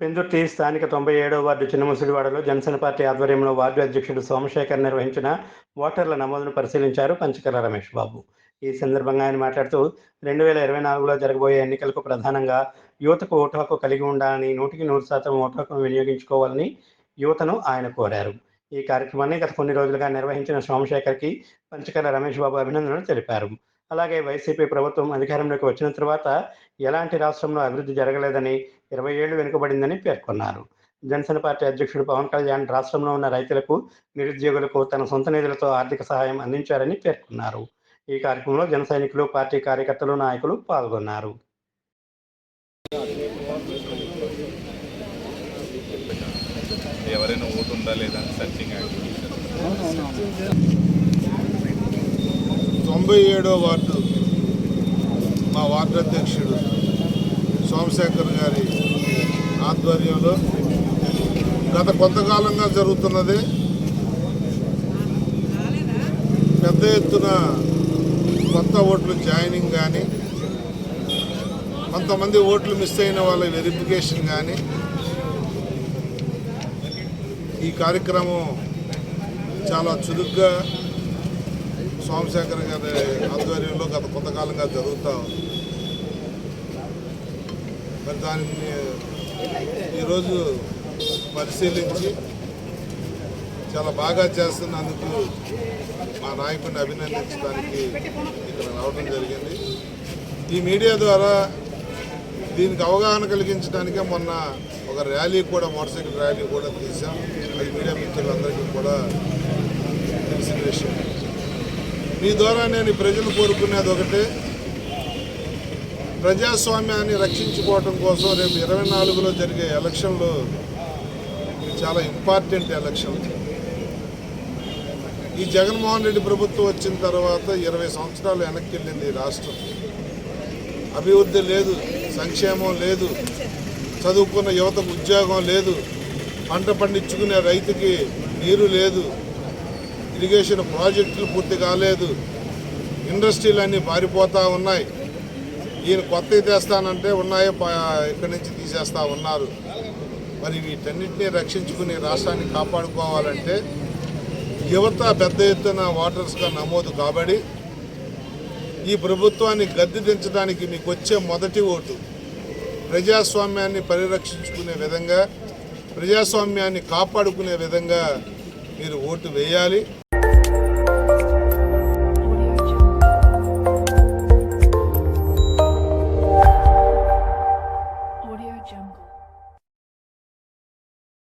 పెందుర్తి స్థానిక 97వ ward చిన్నముసిడివాడలో Janasena party ఆధ్వర్యంలో ward అధ్యక్షుడు సోమశేఖర్ నిర్వహించిన ఓటర్ల నమోదును పరిశీలించారు పంచకర్ల రమేష్ బాబు. ఈ సందర్భంగా ఆయన మాట్లాడుతూ 2024లో జరగబోయే ఎన్నికలకు ప్రధానంగా యువతకు ఓటు హక్కు కలిగి ఉండాలని, 100% ఓటు హక్కును వినియోగించుకోవాలని యువతను ఆయన కోరారు. ఈ కార్యక్రమాన్ని గత కొన్ని రోజులుగా నిర్వహించిన సోమశేఖర్కి పంచకర్ల రమేష్ బాబు అభినందనలు తెలిపారు. అలాగే వైసీపీ ప్రభుత్వం అధికారంలోకి వచ్చిన తర్వాత ఎలాంటి రాష్ట్రంలో అభివృద్ధి జరగలేదని, 20 ఏళ్లు వెనుకబడిందని పేర్కొన్నారు. జనసేన పార్టీ అధ్యక్షుడు పవన్ కళ్యాణ్ రాష్ట్రంలో ఉన్న రైతులకు, నిరుద్యోగులకు తన సొంత నిధులతో ఆర్థిక సహాయం అందించారని పేర్కొన్నారు. ఈ కార్యక్రమంలో జన సైనికులు, పార్టీ కార్యకర్తలు, నాయకులు పాల్గొన్నారు. ఎవరైనా ఓటు ఉందా లేదా సర్చింగ్ యాక్టివిటీస్ 97వ వార్డు మా వార్డు అధ్యక్షుడు సోమశేఖర్ గారి ఆధ్వర్యంలో గత కొంతకాలంగా జరుగుతున్నది. పెద్ద ఎత్తున కొత్త ఓట్లు జాయినింగ్ కానీ, కొంతమంది ఓట్లు మిస్ అయిన వాళ్ళ వెరిఫికేషన్ కానీ, ఈ కార్యక్రమం చాలా చురుగ్గా సోమశేఖర్ గారి ఆధ్వర్యంలో గత కొంతకాలంగా జరుగుతూ ఉంది. మరి దాన్ని ఈరోజు పరిశీలించి చాలా బాగా చేస్తున్నందుకు మా నాయకుడిని అభినందించడానికి ఇక్కడ రావడం జరిగింది. ఈ మీడియా ద్వారా దీనికి అవగాహన కలిగించడానికే మొన్న ఒక ర్యాలీ కూడా, మోటార్ సైకిల్ ర్యాలీ కూడా తీసాం. అది మీడియా మిత్రులందరికీ కూడా తెలిసిన విషయం. మీ ద్వారా నేను ప్రజలు కోరుకునేది ఒకటే, ప్రజాస్వామ్యాన్ని రక్షించుకోవడం కోసం రేపు 24లో జరిగే ఎలక్షన్లు చాలా ఇంపార్టెంట్ ఎలక్షన్. ఈ జగన్మోహన్ రెడ్డి ప్రభుత్వం వచ్చిన తర్వాత 20 సంవత్సరాలు వెనక్కి వెళ్ళింది ఈ రాష్ట్రం. అభివృద్ధి లేదు, సంక్షేమం లేదు, చదువుకున్న యువతకు ఉద్యోగం లేదు, పంట పండించుకునే రైతుకి నీరు లేదు, ఇరిగేషన్ ప్రాజెక్టులు పూర్తి కాలేదు, ఇండస్ట్రీలు అన్నీ పారిపోతూ ఉన్నాయి. ఈయన కొత్తవి తెస్తానంటే ఉన్నాయో ఇక్కడి నుంచి తీసేస్తూ ఉన్నారు. మరి వీటన్నిటినీ రక్షించుకుని రాష్ట్రాన్ని కాపాడుకోవాలంటే యువత పెద్ద ఎత్తున ఓటర్స్గా నమోదు కాబడి ఈ ప్రభుత్వాన్ని గద్దె దించడానికి మీకు వచ్చే మొదటి ఓటు ప్రజాస్వామ్యాన్ని పరిరక్షించుకునే విధంగా, ప్రజాస్వామ్యాన్ని కాపాడుకునే విధంగా మీరు ఓటు వేయాలి.